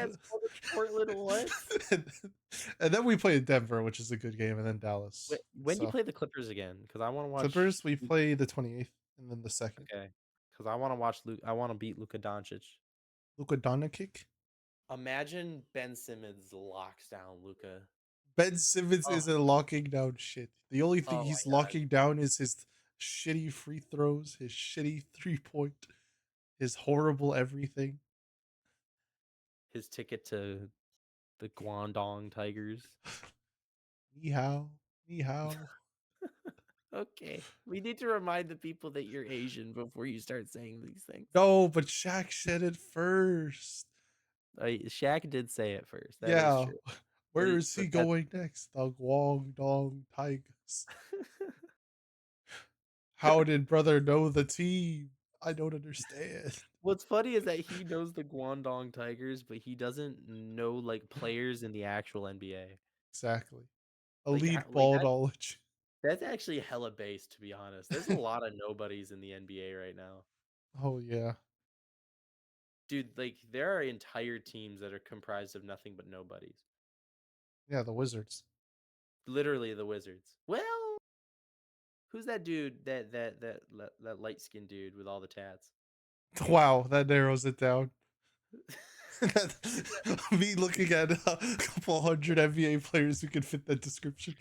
Portland what? and then we play Denver, which is a good game, and then Dallas. When do you play the Clippers again? Because I want to watch Clippers, we play the 28th and then the 2nd. Okay. Because I want to watch Luke. I want to beat Luka Doncic. Luka Doncic. Imagine Ben Simmons locks down Luka. Ben Simmons Oh, isn't locking down shit. The only thing oh my he's God. locking down is his shitty free throws, his shitty 3-point, his horrible everything. His ticket to the Guangdong Tigers. Ni hao, ni hao. Okay. We need to remind the people that you're Asian before you start saying these things. No, but Shaq said it first. Shaq did say it first. That is Yeah. true. Where is he going next? The Guangdong Tigers. How did brother know the team? I don't understand. What's funny is that he knows the Guangdong Tigers, but he doesn't know like players in the actual NBA. Exactly. Like, Elite ball knowledge. that's actually hella base, to be honest. There's a lot of nobodies in the NBA right now. Oh yeah. Dude, like there are entire teams that are comprised of nothing but nobodies. Yeah, the Wizards. Literally the Wizards. Well, who's that dude? That light skinned dude with all the tats? Wow, that narrows it down. Me looking at a couple hundred NBA players who can fit that description.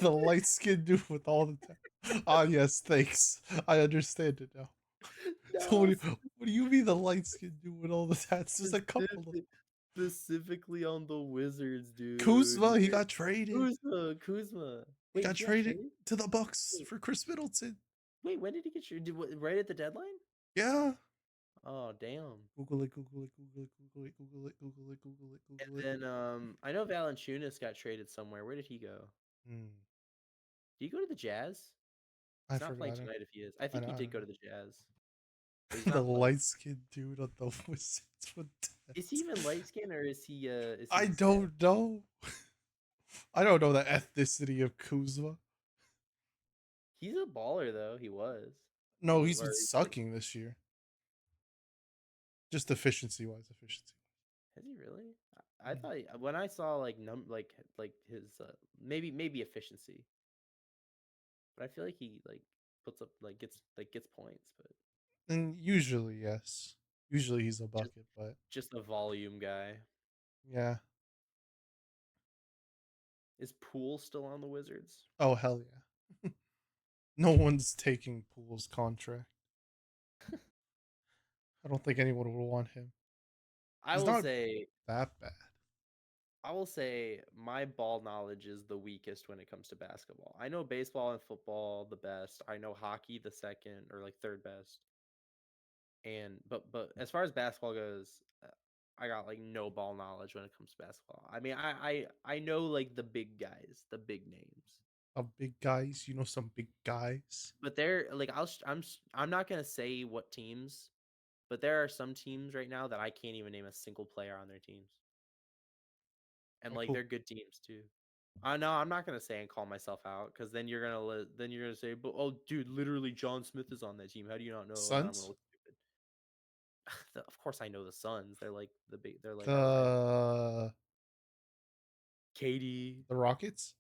The light skinned dude with all the tats. Ah, yes, thanks. I understand it now. So No, what do you mean the light skin dude with all the tats? There's a couple of specifically on the Wizards, dude. Kuzma. He got traded. Kuzma. He Wait, got he got traded traded? to the Bucks Wait, for Chris Middleton. wait, when did he get traded? Right at the deadline? Yeah. Oh, damn. Google it. Google it. Google it. Google it. Google it. Google it. Google it. Google it. And then I know Valanciunas got traded somewhere. Where did he go? Hmm. Did he go to the Jazz? I He's not playing forgot him. tonight if he is. I I think know. he I did don't go know. to the Jazz, but he's The not playing. light skinned dude on the Wizards with Is he tats. even light skinned or is he I Hispanic? don't know. I don't know the ethnicity of Kuzma. He's a baller though. He was. No, he's been Or he's like, sucking this year. Just efficiency wise, efficiency. has he really? I Mm. thought when I saw like like his maybe efficiency, but I feel like he like puts up gets points, but And usually, yes. Usually he's a just bucket, but just a volume guy. yeah. Is Poole still on the Wizards? Oh hell yeah. No one's taking Poole's contract. I don't think anyone would want him. I He's will not say that bad. I will say my ball knowledge is the weakest when it comes to basketball. I know baseball and football the best. I know hockey the second or like third best. And but as far as basketball goes, I got like no ball knowledge when it comes to basketball. I mean, I know like the big guys, the big names. Some big guys, you know, some big guys. But they're like I'm not going to say what teams, but there are some teams right now that I can't even name a single player on their teams. And Like like who? they're good teams too. I know I'm not gonna say and call myself out because then then you're gonna say, but oh, dude, literally John Smith is on that team. How do you not know? And then I'm gonna Suns? look stupid. Of course, I know the Suns. They're like they're like our rival. The KD. the Rockets?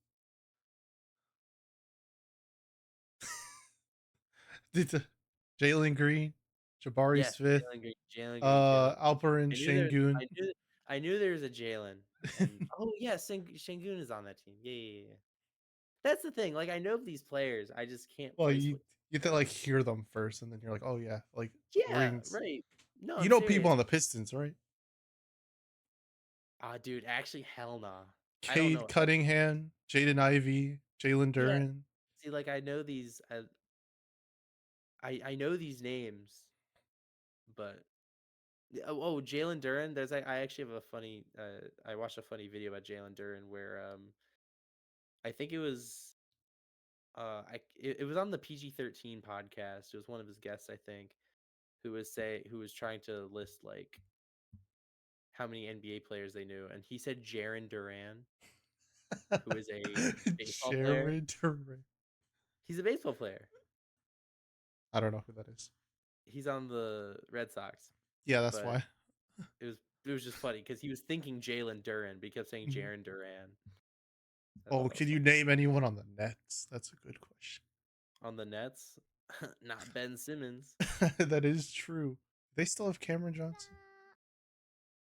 Did the Jalen Green, Jabari Yes, Smith, Jalen Green, Jalen. Alperen I knew there. Shangun. I knew there was a Jalen. And oh yeah, Shangun is on that team. Yeah, yeah, yeah. That's the thing. Like I know these players, I just can't Well, place you what you have to they're like on. hear them first, and then you're like, oh yeah, like Yeah, rings. right. No, You I'm know people serious. on the Pistons, right? Ah, dude, actually, hell nah. I don't Cade know. Cunningham, Jaden Ivey, Jalen Yeah, Duran. see, like I know these. I know these names, but Jalen Duran. I actually have a funny. I watched a funny video about Jalen Duran where I think it was it was on the PG-13 podcast. It was one of his guests, I think, who was trying to list like how many NBA players they knew, and he said Jaren Duran, who is a baseball player. Jared Duran. He's a baseball player. I don't know who that is. He's on the Red Sox, Yeah, that's but why. it was it was just funny because he was thinking Jalen Duran, but he kept saying Mhm. Jaren Duran. I thought Oh, that was can you funny. name anyone on the Nets? That's a good question. On the Nets, not Ben Simmons. That is true. They still have Cameron Johnson.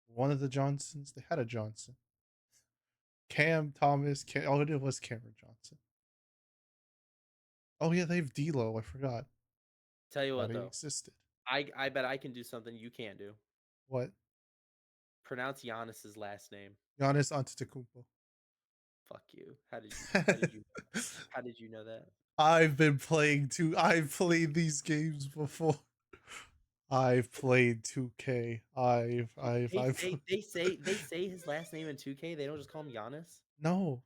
One of the Johnsons. They had a Johnson. Cam Thomas. Oh, it was Cameron Johnson. Oh yeah, they have D'Lo. I forgot. Tell you Forgot what he though, existed. I bet I can do something you can't do. What? Pronounce Giannis's last name. Giannis Antetokounmpo. Fuck you. How did you know that? I've been playing two. I've played these games before. I've played 2K. I've They say his last name in 2K. They don't just call him Giannis. no.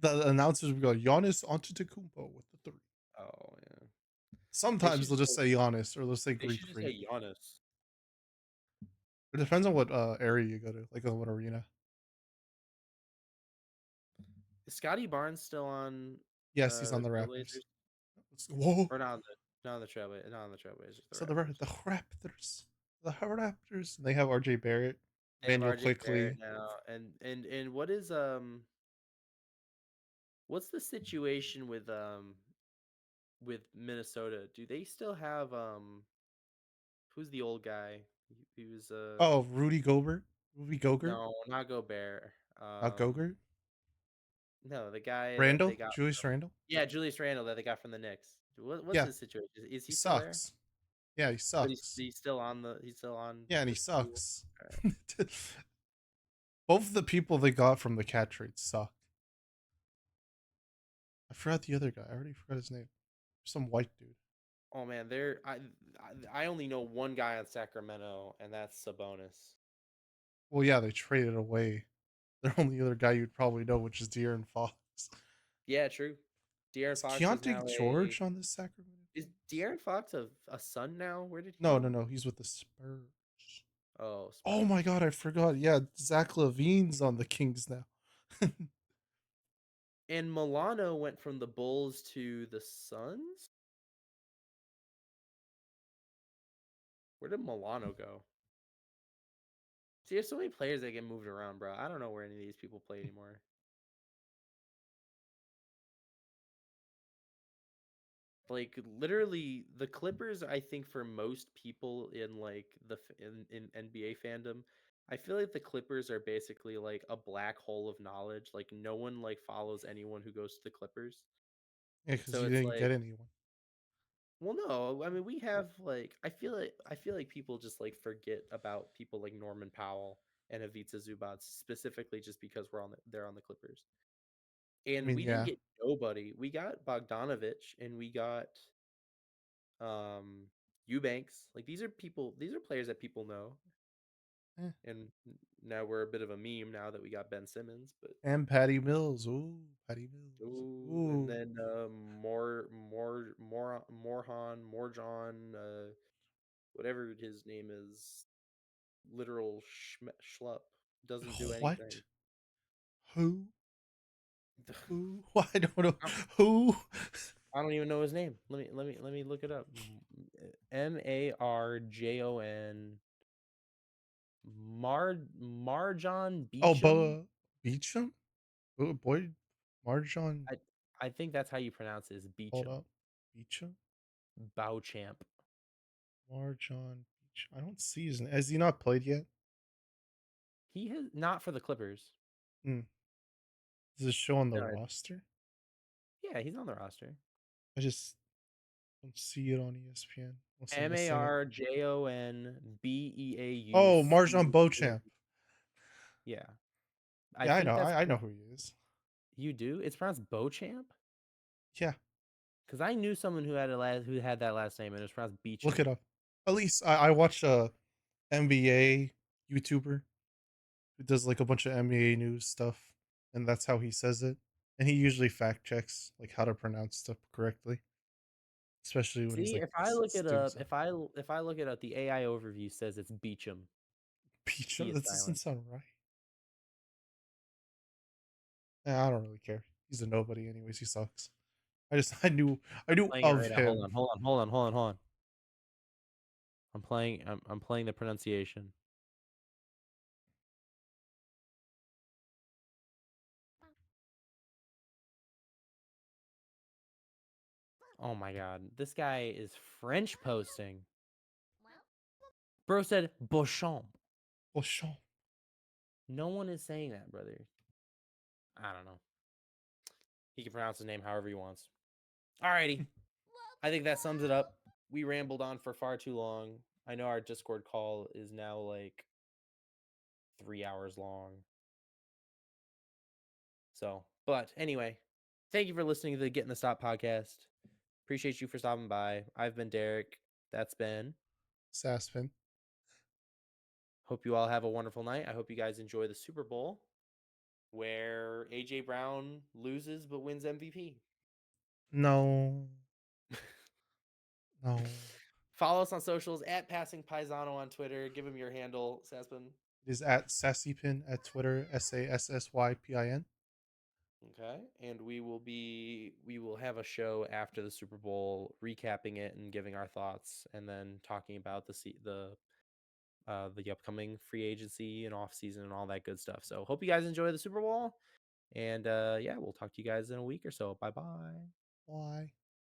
The announcers would go Giannis Antetokounmpo with the three. Oh yeah. They should Sometimes they'll just just say Giannis or they'll say they Greek should just freak. say Giannis. It depends on what area you go to, like on what arena. Is Scotty Barnes still on Yes, he's on the Raptors. Trailblazers? Whoa! Or not on the Trailblazers, not on the Trailblazers, the So Raptors. The Raptors. They have RJ Barrett, They have Manuel RJ Barrett Quickly. now, and what's the situation with Minnesota? Do they still have who's the old guy? He was Oh, Rudy Gobert. Rudy Gogurt. no, not Gobert. Not Gogurt. No, the guy that they Randall, got Julius from Randall. yeah, Julius Randle that they got from the Knicks. What's Yeah, his situation? Is he he still there? sucks. Yeah, he But sucks. he's still on he's still on Yeah, and he this pool? sucks. Alright. Both of the people they got from the cat trade suck. I forgot the other guy. I already forgot his name. Some white dude. Oh man, I only know one guy on Sacramento, and that's Sabonis. Well, yeah, they traded away the only other guy you'd probably know, which is De'Aaron Fox. Yeah, true. De'Aaron Is Fox is Keontae now a George on this Sacramento? is De'Aaron Fox a Sun now? Where did he No, go? no, no. He's with the Spurs. Oh, Oh my Spurs. god, I forgot. Yeah, Zach Levine's on the Kings now. And Milano went from the Bulls to the Suns? Where did Milano go? See, there's so many players that get moved around, bro. I don't know where any of these people play anymore. Like literally, the Clippers. I think for most people in like in NBA fandom, I feel like the Clippers are basically like a black hole of knowledge. Like no one like follows anyone who goes to the Clippers. Yeah, because So you it's didn't get like, anyone. well, no, I mean we have like I feel like people just like forget about people like Norman Powell and Ivica Zubac specifically just because they're on the Clippers. I And mean, we didn't yeah. get nobody. We got Bogdanovich and we got Eubanks. Like these are players that people know. Eh. And now we're a bit of a meme now that we got Ben Simmons, but And Patty Mills. Ooh, Patty Mills. ooh, and Ooh. then Morjon, whatever his name is, literal schlup, doesn't do anything. What? Who? Who? I don't know. I Who? I don't even know his name. Let me look it up. Marjon Marjon Oh, Beecham. Beecham? Oh, boy. Marjon. I I think that's how you pronounce it, is Hold Beecham. up. Beecham? Bowchamp. Marjon Beecham. I don't see his name. Has he not played yet? He has not for the Clippers. Hmm. Does it show on the No, roster? yeah, he's on the roster. I just don't see it on ESPN. Unless I'm missing it. Oh, Marjon Marjonbeuc. Beauchamp. Yeah, I Yeah, I think know. that's I know who he is. you do. It's pronounced Beauchamp Yeah, because I knew someone who had that last name and it was pronounced look Beecham. it up. At least I watch a NBA YouTuber who does like a bunch of NBA news stuff, and that's how he says it. And he usually fact checks like how to pronounce stuff correctly, especially when he's See, like if I look it doing up, stuff. if I look it up, the AI overview says it's Beecham. He Beecham? is That doesn't silent. sound right. I don't really care. He's a nobody, anyways. He sucks. I knew Playing it of right now. Hold him. on, hold on, hold on, hold on, hold on. I'm playing the pronunciation. Oh my god. This guy is French posting. Bro said Beauchamp. Beauchamp. No one is saying that, brother. I don't know. He can pronounce his name however he wants. Alrighty. I think that sums it up. We rambled on for far too long. I know our Discord call is now like 3 hours long. So, but anyway, thank you for listening to the Getting the Stop podcast. Appreciate you for stopping by. I've been Derek. That's been. Saspin. Hope you all have a wonderful night. I hope you guys enjoy the Super Bowl where AJ Brown loses but wins MVP. No. No. Follow us on socials at Passing Paisano on Twitter. Give him your handle, Saspin. It is at Sassypin at Twitter, SASSYPIN. Okay, and we will have a show after the Super Bowl, recapping it and giving our thoughts, and then talking about the upcoming free agency and off season and all that good stuff. So hope you guys enjoy the Super Bowl, and yeah, we'll talk to you guys in a week or so. Bye bye. Why?